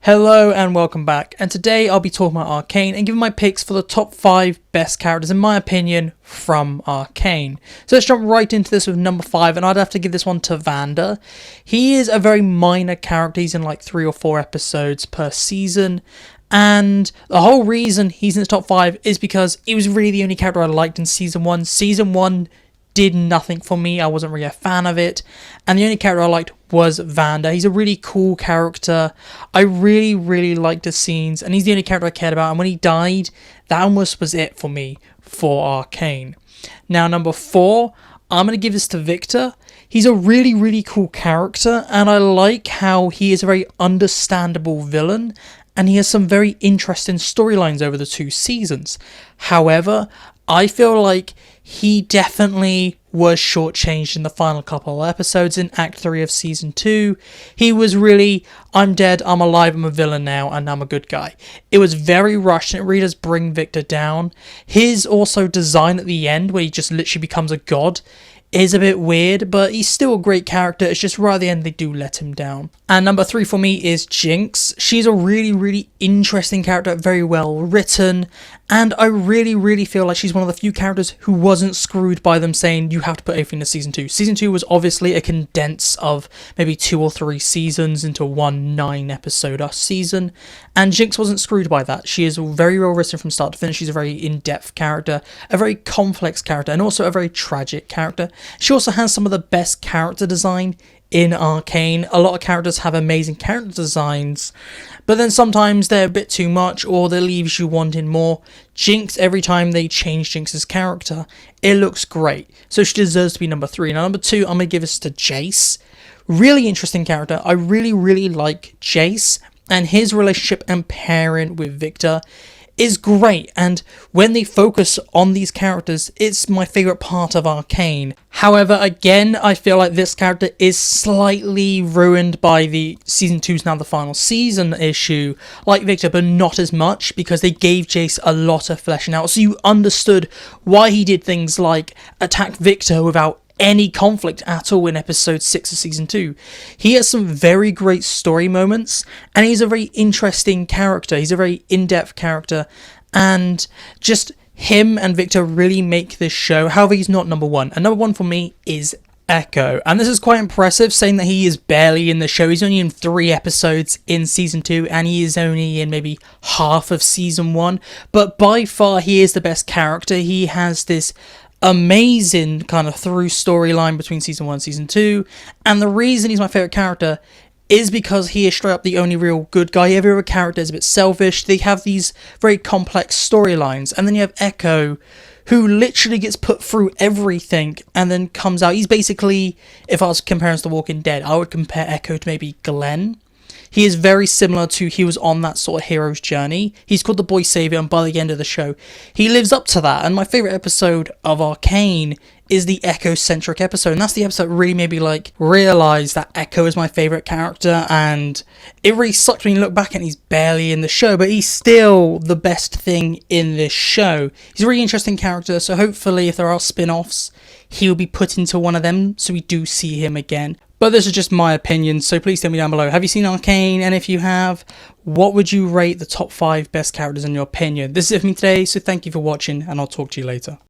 Hello and welcome back, and today I'll be talking about Arcane and giving my picks for the top 5 best characters in my opinion from Arcane. So let's jump right into this with number 5, and I'd have to give this one to Vander. He is a very minor character, he's in like 3 or 4 episodes per season, and the whole reason he's in the top 5 is because he was really the only character I liked in Season 1. Season 1 did nothing for me, I wasn't really a fan of it, and the only character I liked was Vander. He's a really cool character. I really liked his scenes, and he's the only character I cared about, and when he died, that almost was it for me for Arcane. Now number 4, I'm going to give this to Victor. He's a really cool character, and I like how he is a very understandable villain, and he has some very interesting storylines over the 2 seasons. However, I feel like he definitely was shortchanged in the final couple of episodes in Act 3 of Season 2. He was really, I'm dead, I'm alive, I'm a villain now, and I'm a good guy. It was very rushed, and it really does bring Victor down. His also design at the end, where he just literally becomes a god, is a bit weird, but he's still a great character. It's just right at the end they do let him down. And number 3 for me is Jinx. She's a really interesting character, very well written, and I really feel like she's one of the few characters who wasn't screwed by them saying you have to put everything to Season 2. Season 2 was obviously a condense of maybe 2 or 3 seasons into one 9-episode season, and Jinx wasn't screwed by that. She is very well written from start to finish. She's a very in-depth character, a very complex character, and also a very tragic character. She also has some of the best character design in Arcane. A lot of characters have amazing character designs, but then sometimes they're a bit too much, or they leaves you wanting more. Jinx, every time they change Jinx's character, it looks great. So she deserves to be number 3. Now number 2, I'm going to give this to Jace. Really interesting character. I really like Jace, and his relationship and pairing with Victor is great, and when they focus on these characters, it's my favourite part of Arcane. However, again, I feel like this character is slightly ruined by the Season 2's now the final season issue, like Victor, but not as much, because they gave Jace a lot of fleshing out, so you understood why he did things like attack Victor without any conflict at all in episode 6 of Season 2. He has some very great story moments, and he's a very interesting character. He's a very in-depth character, and just him and Victor really make this show. However, he's not number 1, and number 1 for me is Echo, and this is quite impressive, saying that he is barely in the show. He's only in 3 episodes in Season 2, and he is only in maybe half of Season 1, but by far he is the best character. He has this amazing kind of through storyline between Season 1 and Season 2, and the reason he's my favourite character is because he is straight up the only real good guy. Every other character is a bit selfish. They have these very complex storylines, and then you have Echo, who literally gets put through everything and then comes out. He's basically, if I was comparing to The Walking Dead, I would compare Echo to maybe Glenn. He is very similar to, he was on that sort of hero's journey. He's called the Boy Savior, and by the end of the show, he lives up to that. And my favourite episode of Arcane is the Echo-centric episode, and that's the episode that really made me like realise that Echo is my favourite character, and it really sucked when you look back and he's barely in the show, but he's still the best thing in this show. He's a really interesting character, so hopefully if there are spin-offs, he'll be put into one of them, so we do see him again. But this is just my opinion, so please tell me down below, have you seen Arcane? And if you have, what would you rate the top 5 best characters in your opinion? This is it for me today, so thank you for watching, and I'll talk to you later.